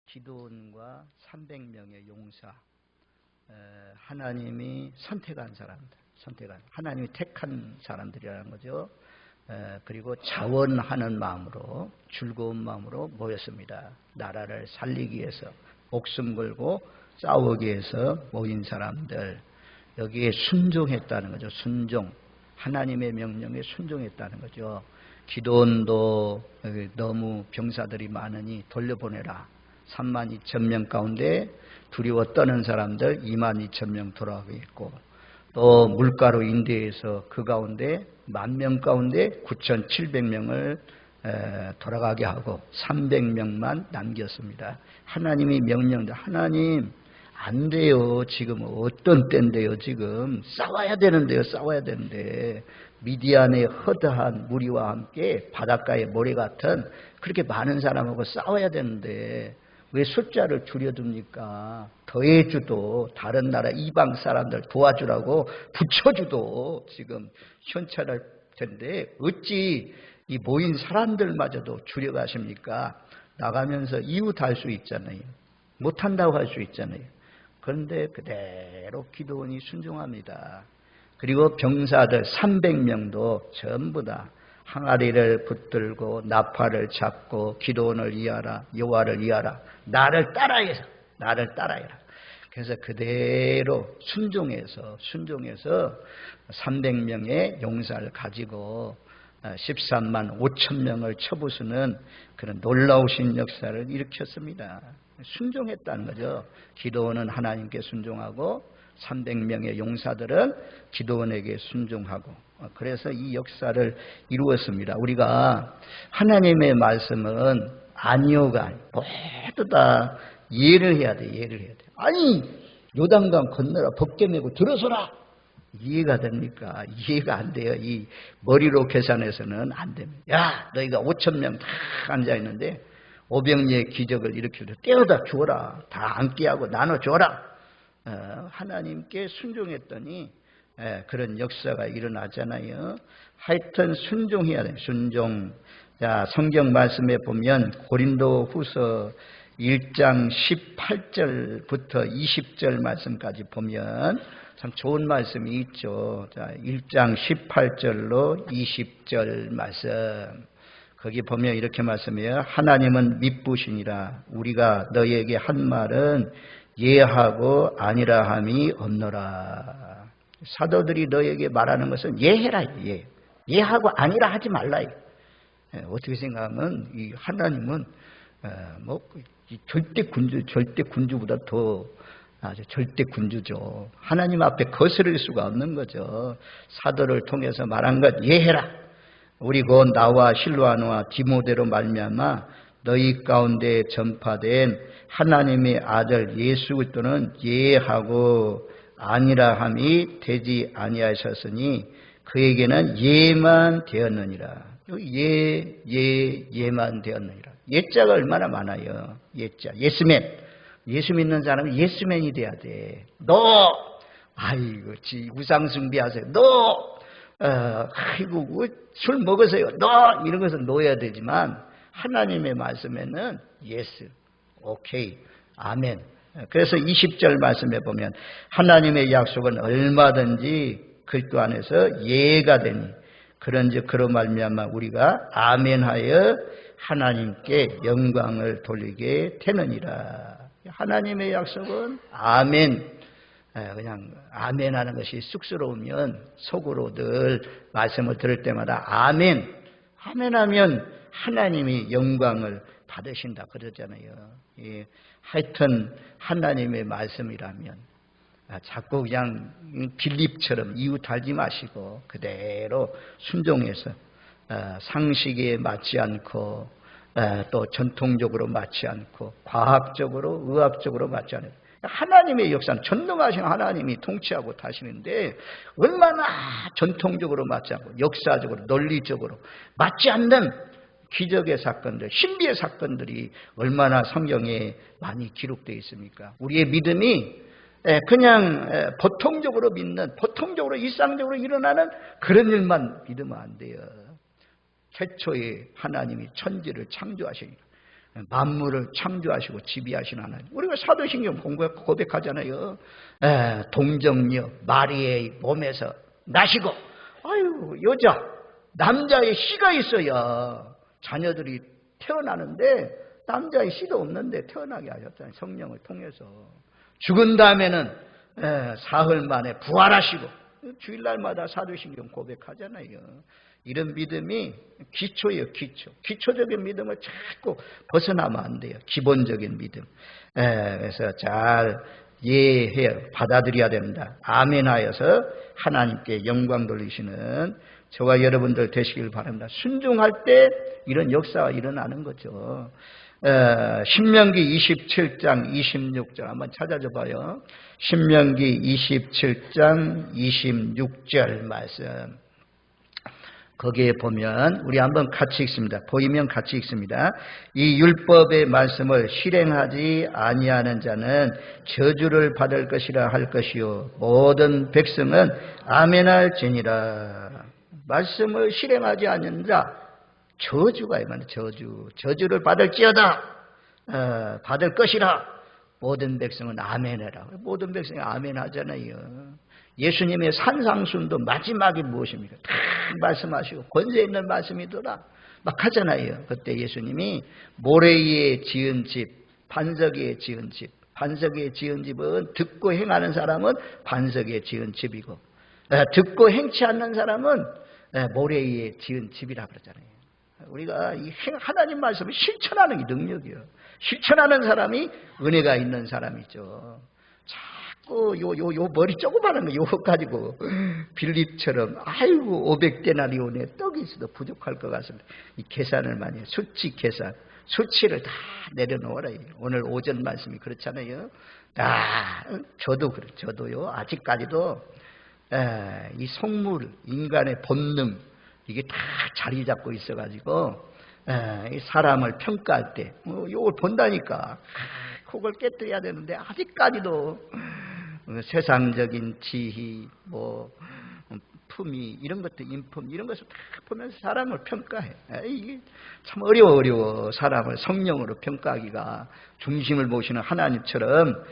기드온과 300명의 용사, 하나님이 선택한 사람들, 하나님이 택한 사람들이라는 거죠. 그리고 자원하는 마음으로, 즐거운 마음으로 모였습니다. 나라를 살리기 위해서, 목숨 걸고 싸우기 위해서 모인 사람들, 여기에 순종했다는 거죠. 순종, 하나님의 명령에 순종했다는 거죠. 기드온도 너무 병사들이 많으니 돌려보내라. 32,000명 가운데 두려워 떠는 사람들 22,000명 돌아가겠고, 또 물가로 인도해서 그 가운데 10,000명 가운데 9,700명을 돌아가게 하고 300명만 남겼습니다. 하나님이 명령대, 하나님 안 돼요. 지금 어떤 때인데요. 지금 싸워야 되는데 미디안의 허다한 무리와 함께 바닷가의 모래 같은 그렇게 많은 사람하고 싸워야 되는데 왜 숫자를 줄여둡니까? 더해주도 다른 나라 이방 사람들 도와주라고 붙여주도 지금 현찰할 텐데 어찌 이 모인 사람들마저도 줄여가십니까? 나가면서 이웃할 수 있잖아요. 못한다고 할 수 있잖아요. 그런데 그대로 기드온이 순종합니다. 그리고 병사들 300명도 전부 다 항아리를 붙들고 나팔을 잡고 기드온을 위하라, 여호와를 위하라, 나를 따라해라. 그래서 그대로 순종해서 300명의 용사를 가지고 13만 5천 명을 쳐부수는 그런 놀라우신 역사를 일으켰습니다. 순종했다는 거죠. 기드온은 하나님께 순종하고 300명의 용사들은 기드온에게 순종하고, 그래서 이 역사를 이루었습니다. 우리가 하나님의 말씀은 아니오가 모두 다 이해를 해야 돼. 아니 요단강 건너라, 법궤 메고 들어서라. 이해가 됩니까? 이해가 안 돼요. 이 머리로 계산해서는 안 됩니다. 야, 너희가 5,000명 다 앉아있는데 오병이의 기적을 일으키려 떼어다 주어라. 다 앉게 하고 나눠줘라. 하나님께 순종했더니 그런 역사가 일어나잖아요. 하여튼 순종해야 돼요. 순종. 자, 성경 말씀에 보면 고린도 후서 1장 18절부터 20절 말씀까지 보면 참 좋은 말씀이 있죠. 자, 1장 18절로 20절 말씀. 거기 보면 이렇게 말씀해요. 하나님은 미쁘시니라. 우리가 너희에게 한 말은 예하고 아니라 함이 없노라. 사도들이 너희에게 말하는 것은 예해라. 예하고 아니라 하지 말라. 어떻게 생각하면 이 하나님은 절대 군주보다 더 아주 절대 군주죠. 하나님 앞에 거스를 수가 없는 거죠. 사도를 통해서 말한 것 예해라. 우리 곧 나와 실로아노와 디모데로 말미암아 너희 가운데 전파된 하나님의 아들 예수 그리스도는 예하고 아니라 함이 되지 아니하셨으니 그에게는 예만 되었느니라. 예만 되었느니라. 예자가 얼마나 많아요. 예자. 예스맨. 예수 믿는 사람은 예스맨이 돼야 돼. 아이고, 우상숭배하세요. 아이고, 술 먹으세요. 이런 것은 놓아야 되지만, 하나님의 말씀에는 예스, 오케이, 아멘. 그래서 20절 말씀에 보면, 하나님의 약속은 얼마든지 그리스도 안에서 예가 되니, 그런즉 그로 말미암아 우리가 아멘하여 하나님께 영광을 돌리게 되느니라. 하나님의 약속은 아멘. 그냥 아멘 하는 것이 쑥스러우면 속으로 늘 말씀을 들을 때마다 아멘 하면 하나님이 영광을 받으신다 그러잖아요. 하여튼 하나님의 말씀이라면 자꾸 그냥 빌립처럼 이웃 알지 마시고 그대로 순종해서 상식에 맞지 않고 또 전통적으로 맞지 않고 과학적으로 의학적으로 맞지 않고 하나님의 역사는 전능하신 하나님이 통치하고 타시는데 얼마나 전통적으로 맞지 않고 역사적으로 논리적으로 맞지 않는 기적의 사건들, 신비의 사건들이 얼마나 성경에 많이 기록되어 있습니까? 우리의 믿음이 그냥 보통적으로 믿는, 보통적으로 일상적으로 일어나는 그런 일만 믿으면 안 돼요. 최초에 하나님이 천지를 창조하시니까 만물을 창조하시고 지배하시는 하나님. 우리가 사도신경 고백하잖아요. 동정녀 마리아의 몸에서 나시고, 아유, 여자, 남자의 씨가 있어야 자녀들이 태어나는데 남자의 씨도 없는데 태어나게 하셨잖아요. 성령을 통해서. 죽은 다음에는 사흘 만에 부활하시고, 주일날마다 사도신경 고백하잖아요. 이런 믿음이 기초예요, 기초. 기초적인 믿음을 자꾸 벗어나면 안 돼요. 기본적인 믿음. 그래서 잘 이해해 받아들여야 된다. 아멘하여서 하나님께 영광 돌리시는 저와 여러분들 되시길 바랍니다. 순종할 때 이런 역사가 일어나는 거죠. 신명기 27장 26절 한번 찾아줘 봐요. 신명기 27장 26절 말씀. 거기에 보면 우리 한번 같이 읽습니다. 보이면 같이 읽습니다. 이 율법의 말씀을 실행하지 아니하는 자는 저주를 받을 것이라 할 것이요 모든 백성은 아멘할지니라. 말씀을 실행하지 않는 자 저주가 이만 저주를 받을지어다. 받을 것이라. 모든 백성은 아멘해라. 모든 백성이 아멘하잖아요. 예수님의 산상순도 마지막이 무엇입니까? 다 말씀하시고 권세 있는 말씀이더라 막 하잖아요. 그때 예수님이 모래 위에 지은 집, 반석 위에 지은 집. 반석 위에 지은 집은 듣고 행하는 사람은 반석 위에 지은 집이고, 듣고 행치 않는 사람은 모래 위에 지은 집이라 그러잖아요. 우리가 이 하나님 말씀을 실천하는 게 능력이에요. 실천하는 사람이 은혜가 있는 사람이죠. 자꾸 요 머리 조그마한 거 요거 가지고 빌립처럼 아이고 500데나리온에 떡이 있어도 부족할 것 같습니다. 이 계산을 많이 해요. 수치 계산. 수치를 다 내려놓아라. 오늘 오전 말씀이 그렇잖아요. 저도 그래. 저도요. 아직까지도 이 속물, 인간의 본능 이게 다 자리 잡고 있어가지고 이 사람을 평가할 때 이걸 본다니까 그걸 깨뜨려야 되는데 아직까지도 세상적인 지희, 품위 이런 것도 인품 이런 것을 다 보면서 사람을 평가해. 이게 참 어려워. 사람을 성령으로 평가하기가 중심을 보시는 하나님처럼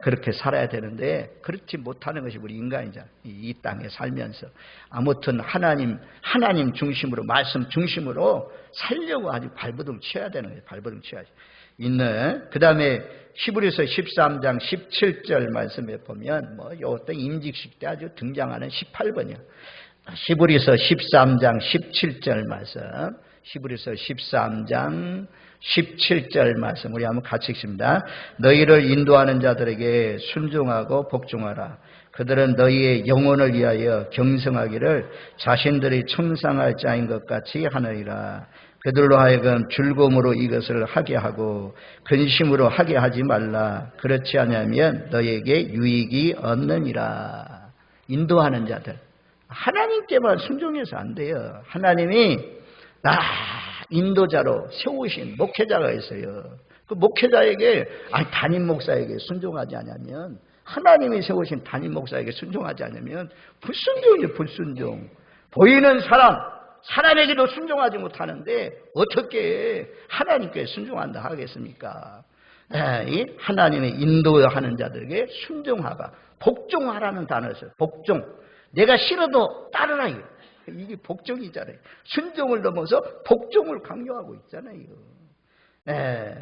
그렇게 살아야 되는데 그렇지 못하는 것이 우리 인간이잖아. 이 땅에 살면서 아무튼 하나님 중심으로 말씀 중심으로 살려고 아주 발버둥 쳐야 되는 거예요. 발버둥 쳐야지. 있는 그 다음에 히브리서 13장 17절 말씀에 보면 요때 임직식 때 아주 등장하는 18번이요. 히브리서 13장 17절 말씀. 히브리서 13장 17절 말씀 우리 한번 같이 읽습니다. 너희를 인도하는 자들에게 순종하고 복종하라. 그들은 너희의 영혼을 위하여 경성하기를 자신들이 청상할 자인 것 같이 하느니라. 그들로 하여금 즐거움으로 이것을 하게 하고 근심으로 하게 하지 말라. 그렇지 않으면 너희에게 유익이 없느니라. 인도하는 자들. 하나님께만 순종해서 안 돼요. 하나님이 인도자로 세우신 목회자가 있어요. 그 목회자에게 담임 목사에게 순종하지 않으면 하나님이 세우신 담임 목사에게 순종하지 않으면 불순종이에요. 불순종. 보이는 사람에게도 순종하지 못하는데 어떻게 하나님께 순종한다 하겠습니까? 이 하나님의 인도하는 자들에게 순종하가 복종하라는 단어를 써요. 복종. 내가 싫어도 따르라. 이게 복종이잖아요. 순종을 넘어서 복종을 강요하고 있잖아요.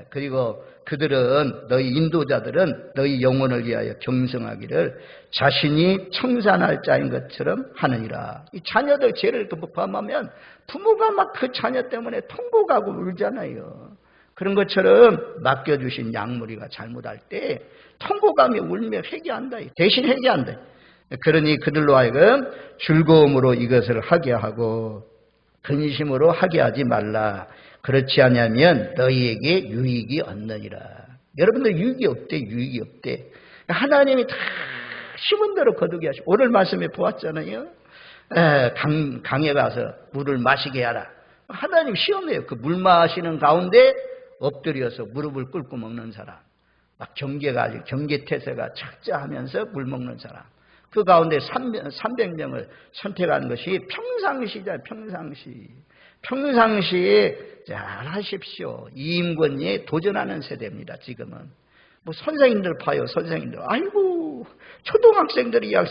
그리고 그들은 너희 인도자들은 너희 영혼을 위하여 경성하기를 자신이 청산할 자인 것처럼 하느니라. 이 자녀들 죄를 범하면 부모가 막 그 자녀 때문에 통곡하고 울잖아요. 그런 것처럼 맡겨주신 양무리가 잘못할 때 통곡하며 울며 회개한다. 대신 회개한다. 그러니 그들로 하여금 즐거움으로 이것을 하게 하고 근심으로 하게 하지 말라. 그렇지 않으면 너희에게 유익이 없느니라. 여러분들 유익이 없대. 하나님이 다 심은 대로 거두게 하시고 오늘 말씀에 보았잖아요. 강에 가서 물을 마시게 하라. 하나님 시험해요. 그 물 마시는 가운데 엎드려서 무릎을 꿇고 먹는 사람. 막 경계태세가 착자하면서 물 먹는 사람. 그 가운데 300명을 선택한 것이 평상시잖아요. 평상시. 평상시에 잘 하십시오. 이임권에 도전하는 세대입니다. 지금은. 뭐 선생님들 봐요. 선생님들. 아이고 초등학생들이 야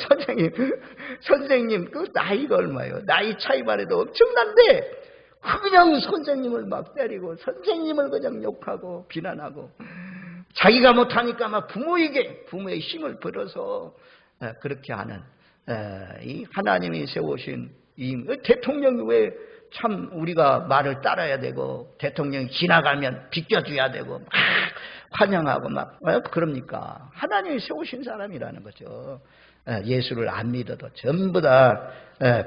선생님 그 나이가 얼마예요? 나이 차이만 해도 엄청난데 그냥 선생님을 막 때리고 선생님을 그냥 욕하고 비난하고 자기가 못하니까 막 부모의 힘을 빌어서 그렇게 하는 이 하나님이 세우신 이 대통령이 왜 참 우리가 말을 따라야 되고 대통령이 지나가면 비껴줘야 되고 막 환영하고 막 그럽니까? 하나님이 세우신 사람이라는 거죠. 예수를 안 믿어도 전부 다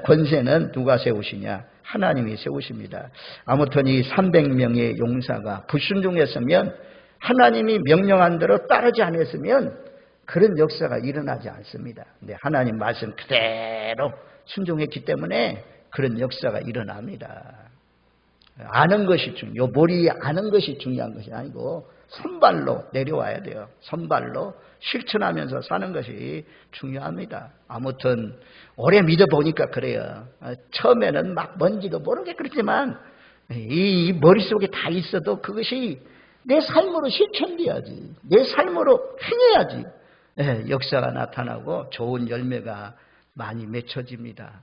권세는 누가 세우시냐? 하나님이 세우십니다. 아무튼 이 300명의 용사가 불순종했으면 하나님이 명령한 대로 따르지 않았으면 그런 역사가 일어나지 않습니다. 근데 하나님 말씀 그대로 순종했기 때문에 그런 역사가 일어납니다. 아는 것이 중요해요. 머리에 아는 것이 중요한 것이 아니고 선발로 내려와야 돼요. 선발로 실천하면서 사는 것이 중요합니다. 아무튼 오래 믿어보니까 그래요. 처음에는 막 뭔지도 모르게 그렇지만 이 머릿속에 다 있어도 그것이 내 삶으로 실천돼야지. 내 삶으로 행해야지. 역사가 나타나고 좋은 열매가 많이 맺혀집니다.